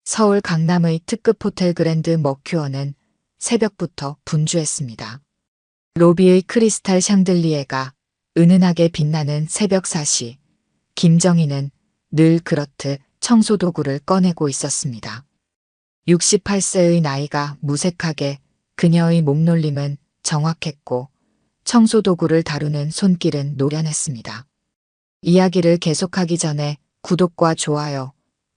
서울 강남의 특급 호텔 그랜드 머큐어는 새벽부터 분주했습니다. 로비의 크리스탈 샹들리에가 은은하게 빛나는 새벽 4시, 김정희는 늘 그렇듯 청소도구를 꺼내고 있었습니다. 68세의 나이가 무색하게 그녀의 몸놀림은 정확했고 청소도구를 다루는 손길은 노련했습니다. 이야기를 계속하기 전에 구독과 좋아요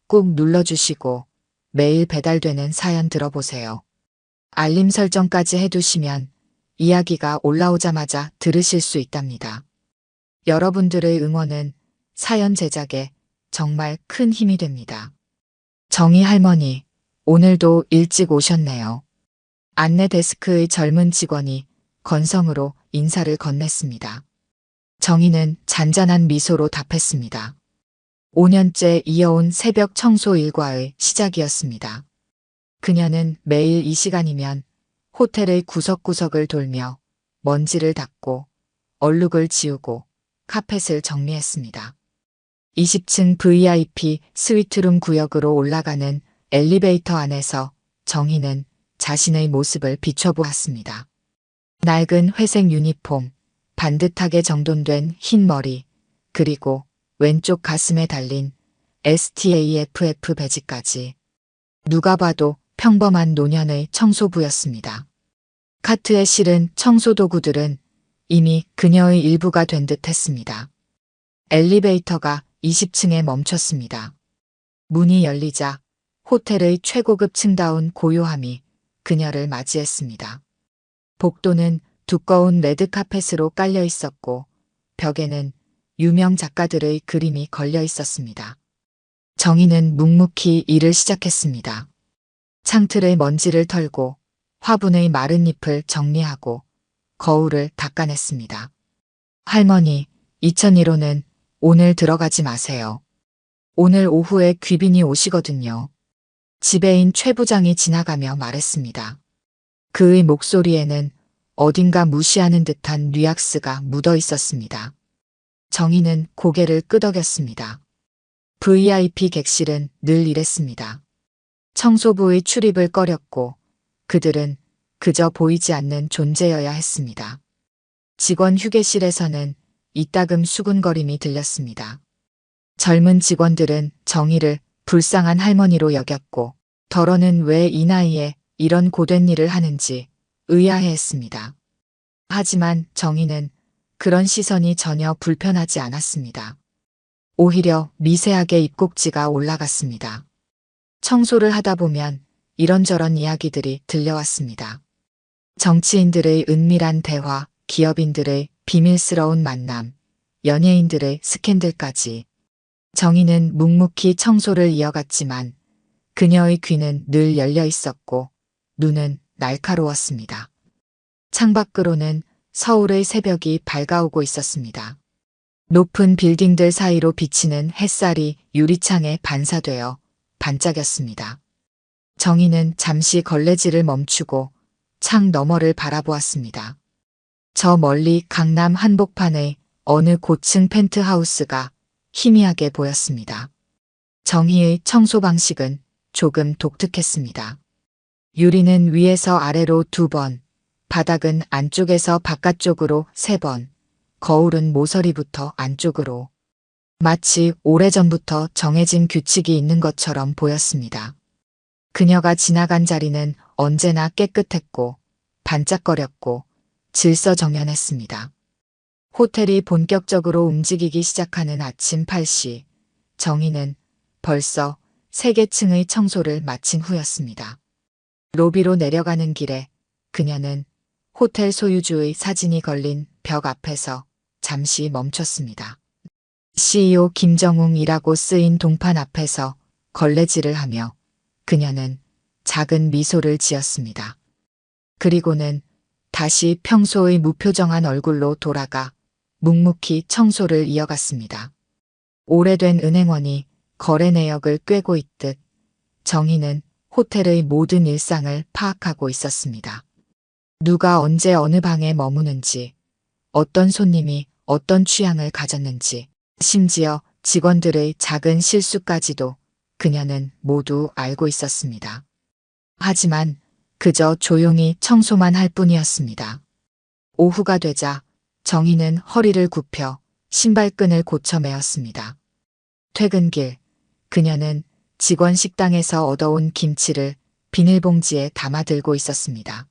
꾹 눌러주시고 매일 배달되는 사연 들어보세요. 알림 설정까지 해두시면 이야기가 올라오자마자 들으실 수 있답니다. 여러분들의 응원은 사연 제작에 정말 큰 힘이 됩니다. 정희 할머니, 오늘도 일찍 오셨네요. 안내 데스크의 젊은 직원이 건성으로 인사를 건넸습니다. 정희는 잔잔한 미소로 답했습니다. 5년째 이어온 새벽 청소 일과의 시작이었습니다. 그녀는 매일 이 시간이면 호텔의 구석구석을 돌며 먼지를 닦고 얼룩을 지우고 카펫을 정리했습니다. 20층 VIP 스위트룸 구역으로 올라가는 엘리베이터 안에서 정희는 자신의 모습을 비춰보았습니다. 낡은 회색 유니폼, 반듯하게 정돈된 흰 머리, 그리고 왼쪽 가슴에 달린 STAFF 배지까지. 누가 봐도 평범한 노년의 청소부였습니다. 카트에 실은 청소도구들은 이미 그녀의 일부가 된 듯 했습니다. 엘리베이터가 20층에 멈췄습니다. 문이 열리자 호텔의 최고급 층다운 고요함이 그녀를 맞이했습니다. 복도는 두꺼운 레드카펫으로 깔려 있었고 벽에는 유명 작가들의 그림이 걸려 있었습니다. 정희는 묵묵히 일을 시작했습니다. 창틀의 먼지를 털고 화분의 마른 잎을 정리하고 거울을 닦아냈습니다. 할머니, 2001호는 오늘 들어가지 마세요. 오늘 오후에 귀빈이 오시거든요. 지배인 최 부장이 지나가며 말했습니다. 그의 목소리에는 어딘가 무시하는 듯한 뉘앙스가 묻어 있었습니다. 정희는 고개를 끄덕였습니다. VIP 객실은 늘 이랬습니다. 청소부의 출입을 꺼렸고 그들은 그저 보이지 않는 존재여야 했습니다. 직원 휴게실에서는 이따금 수군거림이 들렸습니다. 젊은 직원들은 정희를 불쌍한 할머니로 여겼고 덜어는 왜 이 나이에 이런 고된 일을 하는지 의아해했습니다. 하지만 정희는 그런 시선이 전혀 불편하지 않았습니다. 오히려 미세하게 입꼭지가 올라갔습니다. 청소를 하다 보면 이런저런 이야기들이 들려왔습니다. 정치인들의 은밀한 대화, 기업인들의 비밀스러운 만남, 연예인들의 스캔들까지. 정희는 묵묵히 청소를 이어갔지만 그녀의 귀는 늘 열려 있었고 눈은 날카로웠습니다. 창밖으로는 서울의 새벽이 밝아오고 있었습니다. 높은 빌딩들 사이로 비치는 햇살이 유리창에 반사되어 반짝였습니다. 정희는 잠시 걸레질을 멈추고 창 너머를 바라보았습니다. 저 멀리 강남 한복판의 어느 고층 펜트하우스가 희미하게 보였습니다. 정희의 청소 방식은 조금 독특했습니다. 유리는 위에서 아래로 2번, 바닥은 안쪽에서 바깥쪽으로 3번, 거울은 모서리부터 안쪽으로. 마치 오래전부터 정해진 규칙이 있는 것처럼 보였습니다. 그녀가 지나간 자리는 언제나 깨끗했고 반짝거렸고 질서정연했습니다. 호텔이 본격적으로 움직이기 시작하는 아침 8시, 정희는 벌써 3개 층의 청소를 마친 후였습니다. 로비로 내려가는 길에 그녀는 호텔 소유주의 사진이 걸린 벽 앞에서 잠시 멈췄습니다. CEO 김정웅이라고 쓰인 동판 앞에서 걸레질을 하며 그녀는 작은 미소를 지었습니다. 그리고는 다시 평소의 무표정한 얼굴로 돌아가 묵묵히 청소를 이어갔습니다. 오래된 은행원이 거래 내역을 꿰고 있듯 정희는 호텔의 모든 일상을 파악하고 있었습니다. 누가 언제 어느 방에 머무는지, 어떤 손님이 어떤 취향을 가졌는지, 심지어 직원들의 작은 실수까지도 그녀는 모두 알고 있었습니다. 하지만 그저 조용히 청소만 할 뿐이었습니다. 오후가 되자 정희는 허리를 굽혀 신발끈을 고쳐 매었습니다. 퇴근길, 그녀는 직원 식당에서 얻어온 김치를 비닐봉지에 담아 들고 있었습니다.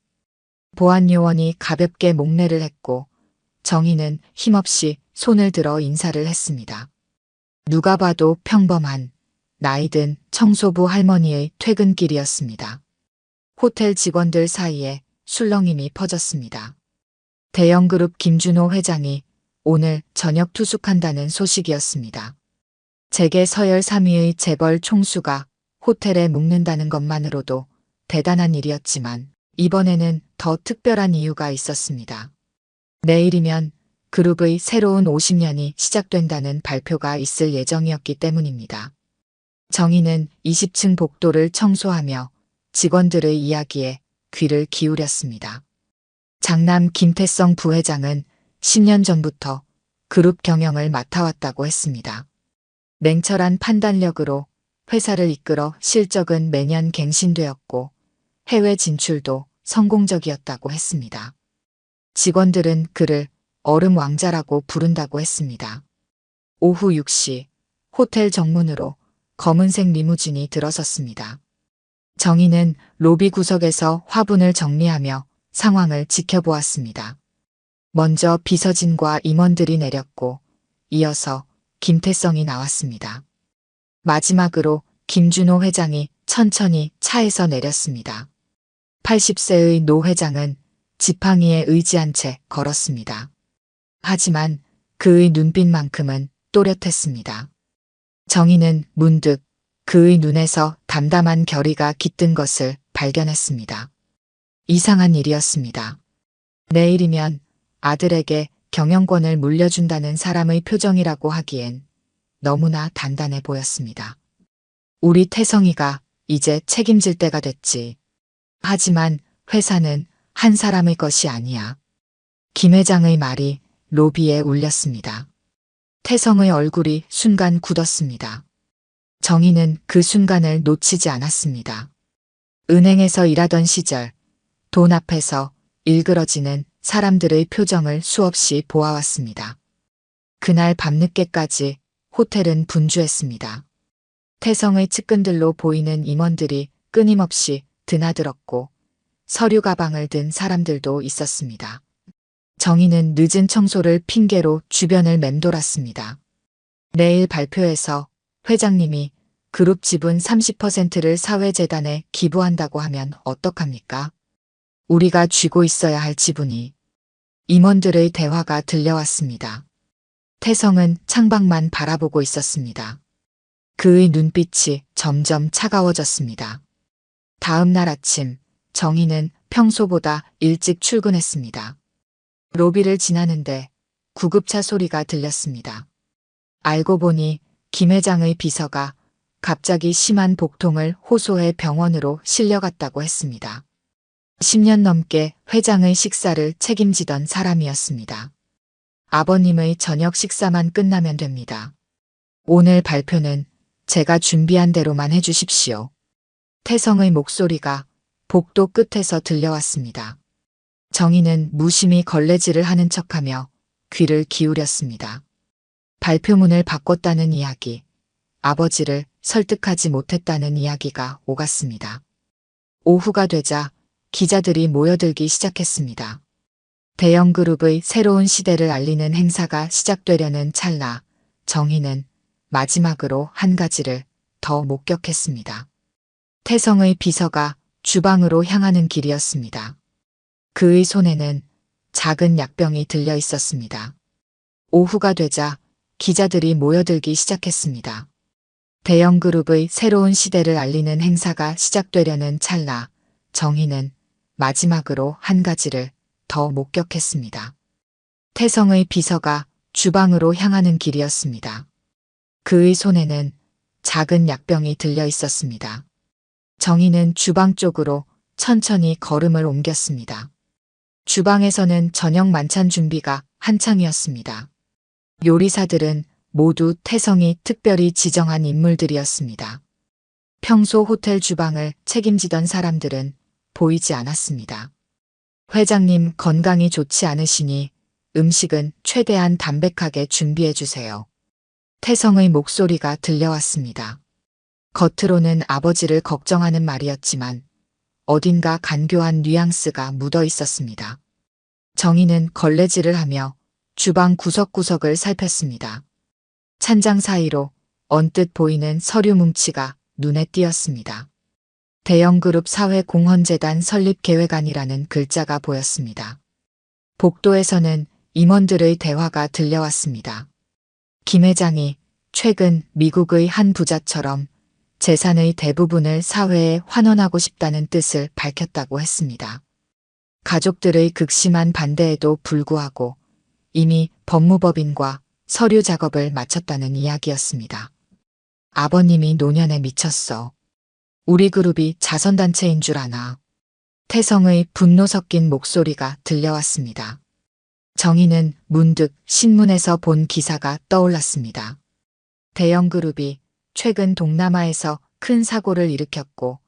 보안 요원이 가볍게 목례를 했고 정희는 힘없이 손을 들어 인사를 했습니다. 누가 봐도 평범한 나이든 청소부 할머니의 퇴근길이었습니다. 호텔 직원들 사이에 술렁임이 퍼졌습니다. 대형그룹 김준호 회장이 오늘 저녁 투숙한다는 소식이었습니다. 재계 서열 3위의 재벌 총수가 호텔에 묵는다는 것만으로도 대단한 일이었지만 이번에는 더 특별한 이유가 있었습니다. 내일이면 그룹의 새로운 50년이 시작된다는 발표가 있을 예정이었기 때문입니다. 정희는 20층 복도를 청소하며 직원들의 이야기에 귀를 기울였습니다. 장남 김태성 부회장은 10년 전부터 그룹 경영을 맡아왔다고 했습니다. 냉철한 판단력으로 회사를 이끌어 실적은 매년 갱신되었고 해외 진출도 성공적이었다고 했습니다. 직원들은 그를 얼음 왕자라고 부른다고 했습니다. 오후 6시 호텔 정문으로 검은색 리무진이 들어섰습니다. 정희는 로비 구석에서 화분을 정리하며 상황을 지켜보았습니다. 먼저 비서진과 임원들이 내렸고 이어서 김태성이 나왔습니다. 마지막으로 김준호 회장이 천천히 차에서 내렸습니다. 80세의 노 회장은 지팡이에 의지한 채 걸었습니다. 하지만 그의 눈빛만큼은 또렷했습니다. 정희는 문득 그의 눈에서 담담한 결의가 깃든 것을 발견했습니다. 이상한 일이었습니다. 내일이면 아들에게 경영권을 물려준다는 사람의 표정이라고 하기엔 너무나 단단해 보였습니다. 우리 태성이가 이제 책임질 때가 됐지. 하지만 회사는 한 사람의 것이 아니야. 김 회장의 말이 로비에 울렸습니다. 태성의 얼굴이 순간 굳었습니다. 정희는 그 순간을 놓치지 않았습니다. 은행에서 일하던 시절 돈 앞에서 일그러지는 사람들의 표정을 수없이 보아왔습니다. 그날 밤늦게까지 호텔은 분주했습니다. 태성의 측근들로 보이는 임원들이 끊임없이 드나들었고 서류 가방을 든 사람들도 있었습니다. 정희는 늦은 청소를 핑계로 주변을 맴돌았습니다. 내일 발표에서 회장님이 그룹 지분 30%를 사회재단에 기부한다고 하면 어떡합니까? 우리가 쥐고 있어야 할 지분이. 임원들의 대화가 들려왔습니다. 태성은 창밖만 바라보고 있었습니다. 그의 눈빛이 점점 차가워졌습니다. 다음 날 아침 정희는 평소보다 일찍 출근했습니다. 로비를 지나는데 구급차 소리가 들렸습니다. 알고 보니 김 회장의 비서가 갑자기 심한 복통을 호소해 병원으로 실려갔다고 했습니다. 10년 넘게 회장의 식사를 책임지던 사람이었습니다. 아버님의 저녁 식사만 끝나면 됩니다. 오늘 발표는 제가 준비한 대로만 해주십시오. 태성의 목소리가 복도 끝에서 들려왔습니다. 정희는 무심히 걸레질을 하는 척하며 귀를 기울였습니다. 발표문을 바꿨다는 이야기, 아버지를 설득하지 못했다는 이야기가 오갔습니다. 오후가 되자 기자들이 모여들기 시작했습니다. 대형 그룹의 새로운 시대를 알리는 행사가 시작되려는 찰나 정희는 마지막으로 한 가지를 더 목격했습니다. 태성의 비서가 주방으로 향하는 길이었습니다. 그의 손에는 작은 약병이 들려 있었습니다. 오후가 되자 기자들이 모여들기 시작했습니다. 대형 그룹의 새로운 시대를 알리는 행사가 시작되려는 찰나 정희는 마지막으로 한 가지를 더 목격했습니다. 태성의 비서가 주방으로 향하는 길이었습니다. 그의 손에는 작은 약병이 들려 있었습니다. 정희는 주방 쪽으로 천천히 걸음을 옮겼습니다. 주방에서는 저녁 만찬 준비가 한창이었습니다. 요리사들은 모두 태성이 특별히 지정한 인물들이었습니다. 평소 호텔 주방을 책임지던 사람들은 보이지 않았습니다. 회장님 건강이 좋지 않으시니 음식은 최대한 담백하게 준비해 주세요. 태성의 목소리가 들려왔습니다. 겉으로는 아버지를 걱정하는 말이었지만 어딘가 간교한 뉘앙스가 묻어 있었습니다. 정희는 걸레질을 하며 주방 구석구석을 살폈습니다. 찬장 사이로 언뜻 보이는 서류 뭉치가 눈에 띄었습니다. 대형그룹 사회공헌재단 설립계획안이라는 글자가 보였습니다. 복도에서는 임원들의 대화가 들려왔습니다. 김 회장이 최근 미국의 한 부자처럼 재산의 대부분을 사회에 환원하고 싶다는 뜻을 밝혔다고 했습니다. 가족들의 극심한 반대에도 불구하고 이미 법무법인과 서류 작업을 마쳤다는 이야기였습니다. 아버님이 노년에 미쳤어. 우리 그룹이 자선단체인 줄 아나. 태성의 분노 섞인 목소리가 들려왔습니다. 정희는 문득 신문에서 본 기사가 떠올랐습니다. 대형 그룹이 최근 동남아에서 큰 사고를 일으켰고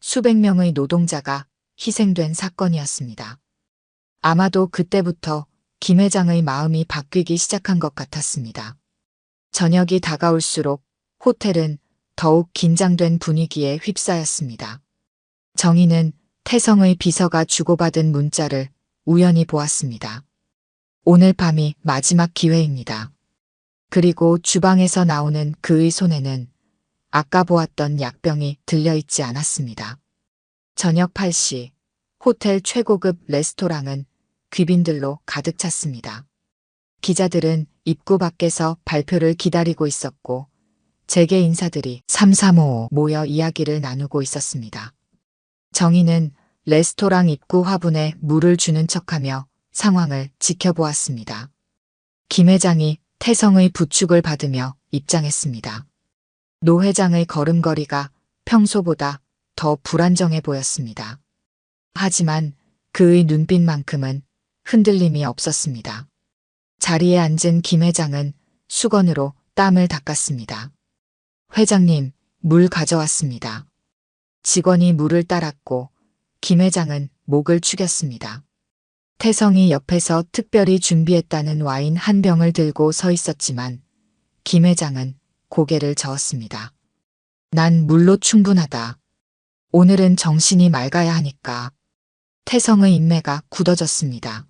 수백 명의 노동자가 희생된 사건이었습니다. 아마도 그때부터 김 회장의 마음이 바뀌기 시작한 것 같았습니다. 저녁이 다가올수록 호텔은 더욱 긴장된 분위기에 휩싸였습니다. 정희는 태성의 비서가 주고받은 문자를 우연히 보았습니다. 오늘 밤이 마지막 기회입니다. 그리고 주방에서 나오는 그의 손에는 아까 보았던 약병이 들려있지 않았습니다. 저녁 8시 호텔 최고급 레스토랑은 귀빈들로 가득 찼습니다. 기자들은 입구 밖에서 발표를 기다리고 있었고 재계 인사들이 삼삼오오 모여 이야기를 나누고 있었습니다. 정희는 레스토랑 입구 화분에 물을 주는 척하며 상황을 지켜보았습니다. 김 회장이 태성의 부축을 받으며 입장했습니다. 노 회장의 걸음걸이가 평소보다 더 불안정해 보였습니다. 하지만 그의 눈빛만큼은 흔들림이 없었습니다. 자리에 앉은 김 회장은 수건으로 땀을 닦았습니다. 회장님, 물 가져왔습니다. 직원이 물을 따랐고 김 회장은 목을 축였습니다. 태성이 옆에서 특별히 준비했다는 와인 한 병을 들고 서 있었지만 김 회장은 고개를 저었습니다. 난 물로 충분하다. 오늘은 정신이 맑아야 하니까. 태성의 인매가 굳어졌습니다.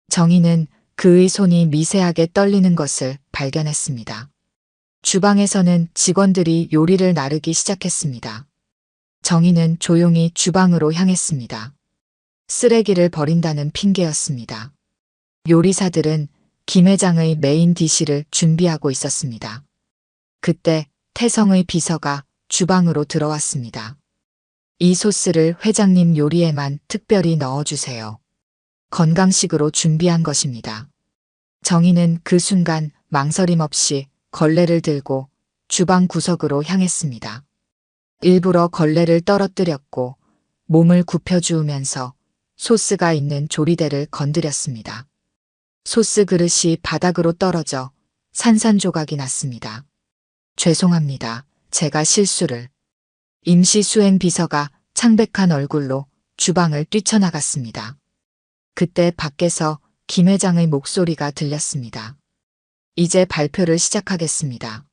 정희는 그의 손이 미세하게 떨리는 것을 발견했습니다. 주방에서는 직원들이 요리를 나르기 시작했습니다. 정희는 조용히 주방으로 향했습니다. 쓰레기를 버린다는 핑계였습니다. 요리사들은 김 회장의 메인 디시를 준비하고 있었습니다. 그때 태성의 비서가 주방으로 들어왔습니다. 이 소스를 회장님 요리에만 특별히 넣어주세요. 건강식으로 준비한 것입니다. 정희는 그 순간 망설임 없이 걸레를 들고 주방 구석으로 향했습니다. 일부러 걸레를 떨어뜨렸고 몸을 굽혀주우면서 소스가 있는 조리대를 건드렸습니다. 소스 그릇이 바닥으로 떨어져 산산조각이 났습니다. 죄송합니다. 제가 실수를. 임시 수행 비서가 창백한 얼굴로 주방을 뛰쳐나갔습니다. 그때 밖에서 김 회장의 목소리가 들렸습니다. 이제 발표를 시작하겠습니다.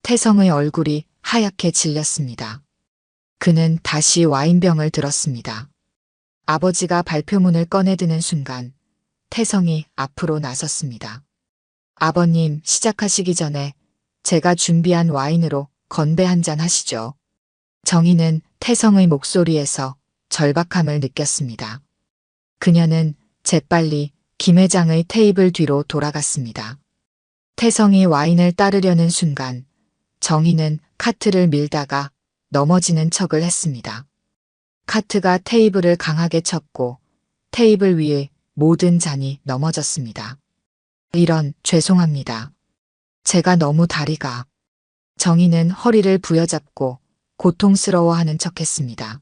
태성의 얼굴이 하얗게 질렸습니다. 그는 다시 와인병을 들었습니다. 아버지가 발표문을 꺼내드는 순간 태성이 앞으로 나섰습니다. 아버님, 시작하시기 전에 제가 준비한 와인으로 건배 한 잔 하시죠. 정희는 태성의 목소리에서 절박함을 느꼈습니다. 그녀는 재빨리 김 회장의 테이블 뒤로 돌아갔습니다. 태성이 와인을 따르려는 순간 정희는 카트를 밀다가 넘어지는 척을 했습니다. 카트가 테이블을 강하게 쳤고 테이블 위에 모든 잔이 넘어졌습니다. 이런, 죄송합니다. 제가 너무 다리가. 정희는 허리를 부여잡고 고통스러워하는 척했습니다.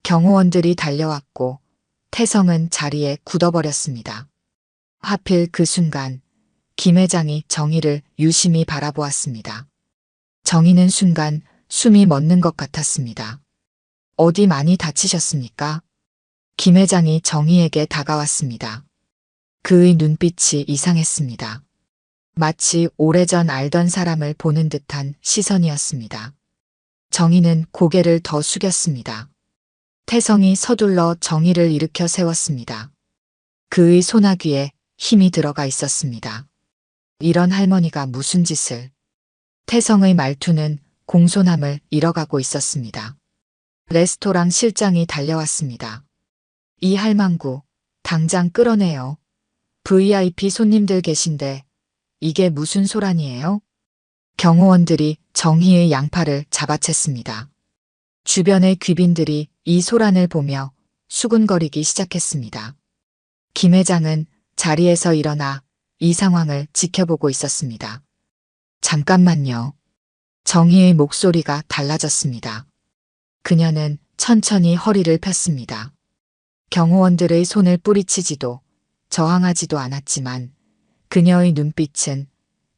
경호원들이 달려왔고 태성은 자리에 굳어버렸습니다. 하필 그 순간 김 회장이 정희를 유심히 바라보았습니다. 정희는 순간 숨이 멎는 것 같았습니다. 어디 많이 다치셨습니까? 김 회장이 정희에게 다가왔습니다. 그의 눈빛이 이상했습니다. 마치 오래전 알던 사람을 보는 듯한 시선이었습니다. 정희는 고개를 더 숙였습니다. 태성이 서둘러 정희를 일으켜 세웠습니다. 그의 소나귀에 힘이 들어가 있었습니다. 이런 할머니가 무슨 짓을. 태성의 말투는 공손함을 잃어가고 있었습니다. 레스토랑 실장이 달려왔습니다. 이 할망구, 당장 끌어내요. VIP 손님들 계신데 이게 무슨 소란이에요? 경호원들이 정희의 양팔을 잡아챘습니다. 주변의 귀빈들이 이 소란을 보며 수군거리기 시작했습니다. 김 회장은 자리에서 일어나 이 상황을 지켜보고 있었습니다. 잠깐만요. 정희의 목소리가 달라졌습니다. 그녀는 천천히 허리를 폈습니다. 경호원들의 손을 뿌리치지도 저항하지도 않았지만 그녀의 눈빛은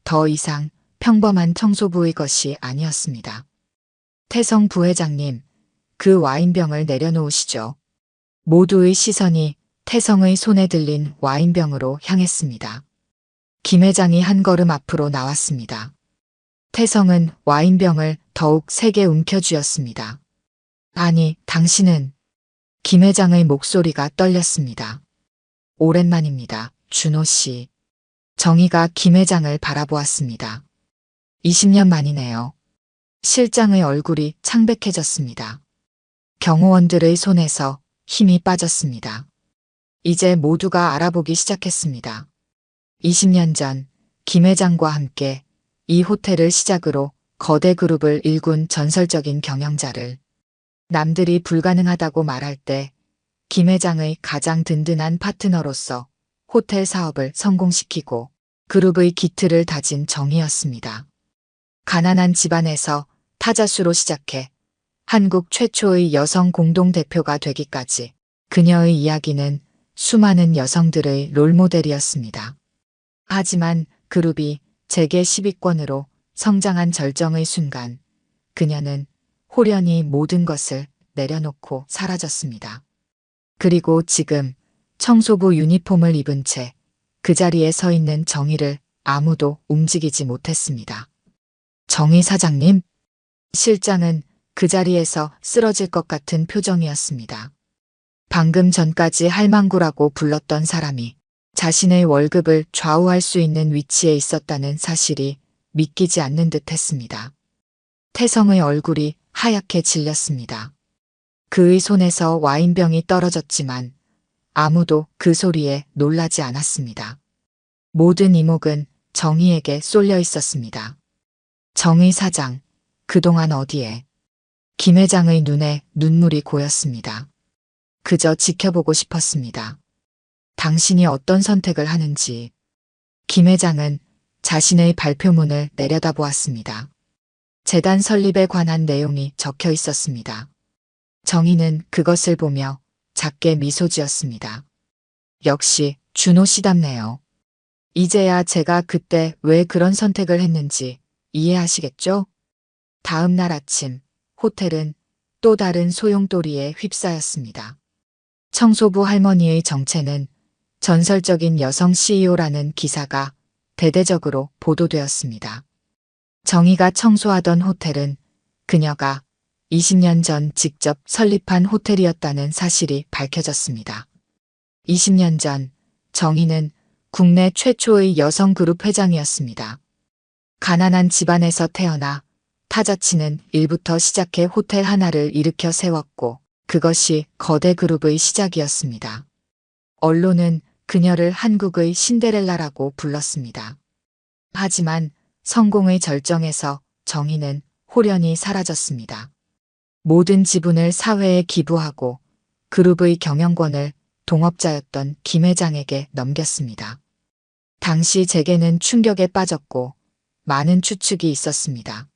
더 이상 평범한 청소부의 것이 아니었습니다. 태성 부회장님, 그 와인병을 내려놓으시죠. 모두의 시선이 태성의 손에 들린 와인병으로 향했습니다. 김 회장이 한 걸음 앞으로 나왔습니다. 태성은 와인병을 더욱 세게 움켜쥐었습니다. 아니, 당신은. 김 회장의 목소리가 떨렸습니다. 오랜만입니다, 준호 씨. 정희가 김 회장을 바라보았습니다. 20년 만이네요. 실장의 얼굴이 창백해졌습니다. 경호원들의 손에서 힘이 빠졌습니다. 이제 모두가 알아보기 시작했습니다. 20년 전 김 회장과 함께 이 호텔을 시작으로 거대 그룹을 일군 전설적인 경영자를, 남들이 불가능하다고 말할 때 김 회장의 가장 든든한 파트너로서 호텔 사업을 성공시키고 그룹의 기틀을 다진 정희였습니다. 가난한 집안에서 타자수로 시작해 한국 최초의 여성 공동대표가 되기까지 그녀의 이야기는 수많은 여성들의 롤모델이었습니다. 하지만 그룹이 재계 10위권으로 성장한 절정의 순간 그녀는 홀연히 모든 것을 내려놓고 사라졌습니다. 그리고 지금 청소부 유니폼을 입은 채 그 자리에 서 있는 정희를 아무도 움직이지 못했습니다. 정희 사장님? 실장은 그 자리에서 쓰러질 것 같은 표정이었습니다. 방금 전까지 할망구라고 불렀던 사람이 자신의 월급을 좌우할 수 있는 위치에 있었다는 사실이 믿기지 않는 듯 했습니다. 태성의 얼굴이 하얗게 질렸습니다. 그의 손에서 와인병이 떨어졌지만 아무도 그 소리에 놀라지 않았습니다. 모든 이목은 정희에게 쏠려 있었습니다. 정희 사장, 그동안 어디에? 김 회장의 눈에 눈물이 고였습니다. 그저 지켜보고 싶었습니다. 당신이 어떤 선택을 하는지. 김 회장은 자신의 발표문을 내려다보았습니다. 재단 설립에 관한 내용이 적혀 있었습니다. 정희는 그것을 보며 작게 미소 지었습니다. 역시 준호 씨답네요. 이제야 제가 그때 왜 그런 선택을 했는지 이해하시겠죠? 다음 날 아침 호텔은 또 다른 소용돌이에 휩싸였습니다. 청소부 할머니의 정체는 전설적인 여성 CEO라는 기사가 대대적으로 보도되었습니다. 정희가 청소하던 호텔은 그녀가 20년 전 직접 설립한 호텔이었다는 사실이 밝혀졌습니다. 20년 전 정희는 국내 최초의 여성 그룹 회장이었습니다. 가난한 집안에서 태어나 타자치는 일부터 시작해 호텔 하나를 일으켜 세웠고 그것이 거대 그룹의 시작이었습니다. 언론은 그녀를 한국의 신데렐라라고 불렀습니다. 하지만 성공의 절정에서 정희는 홀연히 사라졌습니다. 모든 지분을 사회에 기부하고 그룹의 경영권을 동업자였던 김 회장에게 넘겼습니다. 당시 재계는 충격에 빠졌고 많은 추측이 있었습니다.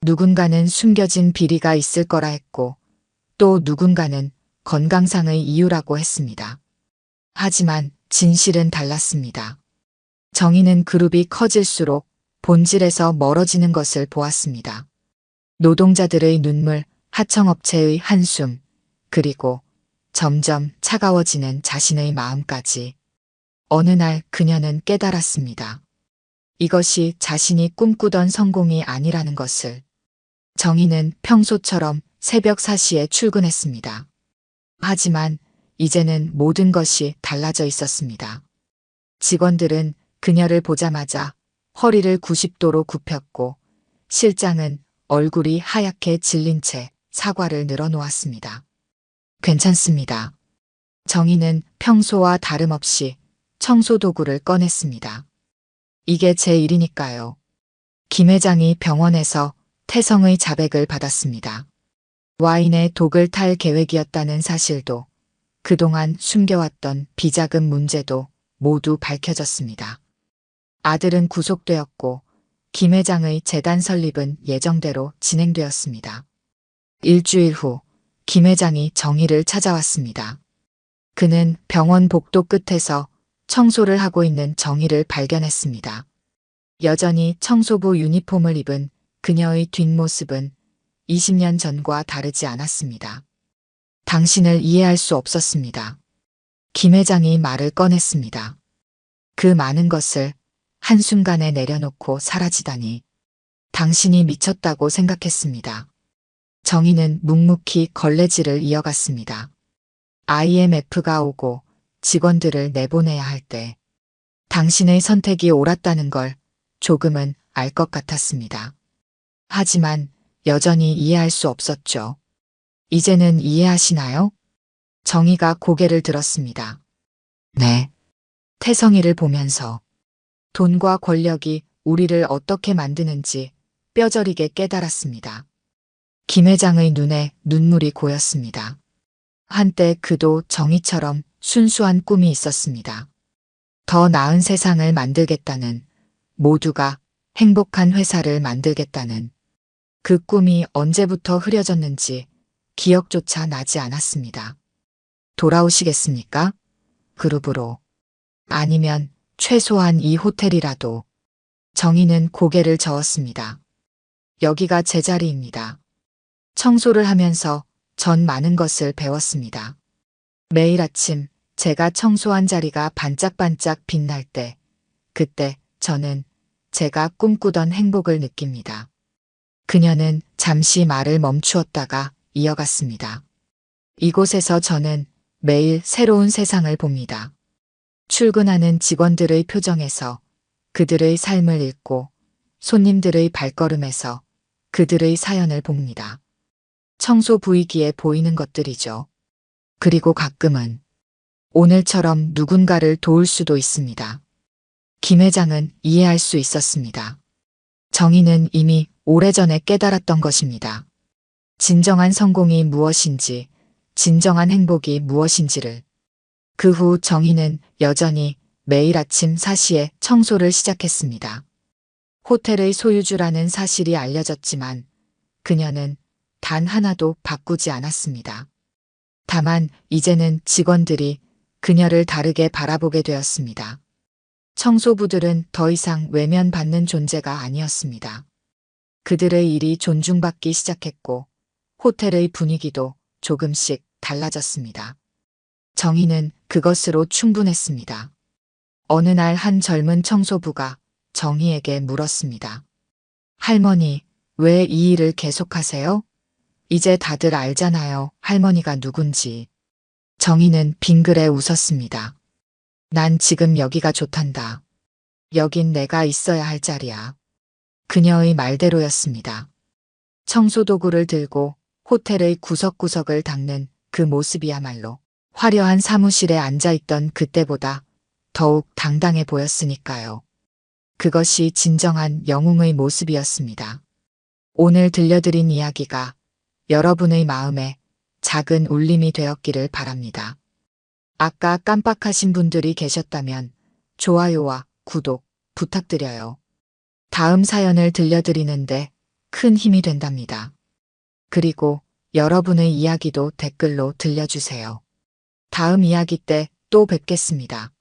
누군가는 숨겨진 비리가 있을 거라 했고 또 누군가는 건강상의 이유라고 했습니다. 하지만 진실은 달랐습니다. 정희는 그룹이 커질수록 본질에서 멀어지는 것을 보았습니다. 노동자들의 눈물, 하청업체의 한숨, 그리고 점점 차가워지는 자신의 마음까지. 어느 날 그녀는 깨달았습니다. 이것이 자신이 꿈꾸던 성공이 아니라는 것을. 정희는 평소처럼 새벽 4시에 출근했습니다. 하지만 이제는 모든 것이 달라져 있었습니다. 직원들은 그녀를 보자마자 허리를 90도로 굽혔고 실장은 얼굴이 하얗게 질린 채 사과를 늘어놓았습니다. 괜찮습니다. 정희는 평소와 다름없이 청소 도구를 꺼냈습니다. 이게 제 일이니까요. 김 회장이 병원에서 태성의 자백을 받았습니다. 와인에 독을 탈 계획이었다는 사실도 그동안 숨겨왔던 비자금 문제도 모두 밝혀졌습니다. 아들은 구속되었고 김 회장의 재단 설립은 예정대로 진행되었습니다. 일주일 후 김 회장이 정희를 찾아왔습니다. 그는 병원 복도 끝에서 청소를 하고 있는 정희를 발견했습니다. 여전히 청소부 유니폼을 입은 그녀의 뒷모습은 20년 전과 다르지 않았습니다. 당신을 이해할 수 없었습니다. 김 회장이 말을 꺼냈습니다. 그 많은 것을 한순간에 내려놓고 사라지다니. 당신이 미쳤다고 생각했습니다. 정희는 묵묵히 걸레질을 이어갔습니다. IMF가 오고 직원들을 내보내야 할 때 당신의 선택이 옳았다는 걸 조금은 알 것 같았습니다. 하지만 여전히 이해할 수 없었죠. 이제는 이해하시나요? 정희가 고개를 들었습니다. 네. 태성이를 보면서 돈과 권력이 우리를 어떻게 만드는지 뼈저리게 깨달았습니다. 김 회장의 눈에 눈물이 고였습니다. 한때 그도 정희처럼 순수한 꿈이 있었습니다. 더 나은 세상을 만들겠다는, 모두가 행복한 회사를 만들겠다는 그 꿈이 언제부터 흐려졌는지 기억조차 나지 않았습니다. 돌아오시겠습니까? 그룹으로. 아니면 최소한 이 호텔이라도. 정희는 고개를 저었습니다. 여기가 제 자리입니다. 청소를 하면서 전 많은 것을 배웠습니다. 매일 아침 제가 청소한 자리가 반짝반짝 빛날 때, 그때 저는 제가 꿈꾸던 행복을 느낍니다. 그녀는 잠시 말을 멈추었다가 이어갔습니다. 이곳에서 저는 매일 새로운 세상을 봅니다. 출근하는 직원들의 표정에서 그들의 삶을 읽고 손님들의 발걸음에서 그들의 사연을 봅니다. 청소 부위기에 보이는 것들이죠. 그리고 가끔은 오늘처럼 누군가를 도울 수도 있습니다. 김 회장은 이해할 수 있었습니다. 정희는 이미 오래전에 깨달았던 것입니다. 진정한 성공이 무엇인지, 진정한 행복이 무엇인지를. 그 후 정희는 여전히 매일 아침 4시에 청소를 시작했습니다. 호텔의 소유주라는 사실이 알려졌지만 그녀는 단 하나도 바꾸지 않았습니다. 다만 이제는 직원들이 그녀를 다르게 바라보게 되었습니다. 청소부들은 더 이상 외면받는 존재가 아니었습니다. 그들의 일이 존중받기 시작했고 호텔의 분위기도 조금씩 달라졌습니다. 정희는 그것으로 충분했습니다. 어느 날 한 젊은 청소부가 정희에게 물었습니다. 할머니, 왜 이 일을 계속하세요? 이제 다들 알잖아요, 할머니가 누군지. 정희는 빙그레 웃었습니다. 난 지금 여기가 좋단다. 여긴 내가 있어야 할 자리야. 그녀의 말대로였습니다. 청소도구를 들고 호텔의 구석구석을 닦는 그 모습이야말로 화려한 사무실에 앉아있던 그때보다 더욱 당당해 보였으니까요. 그것이 진정한 영웅의 모습이었습니다. 오늘 들려드린 이야기가 여러분의 마음에 작은 울림이 되었기를 바랍니다. 아까 깜빡하신 분들이 계셨다면 좋아요와 구독 부탁드려요. 다음 사연을 들려드리는데 큰 힘이 된답니다. 그리고 여러분의 이야기도 댓글로 들려주세요. 다음 이야기 때 또 뵙겠습니다.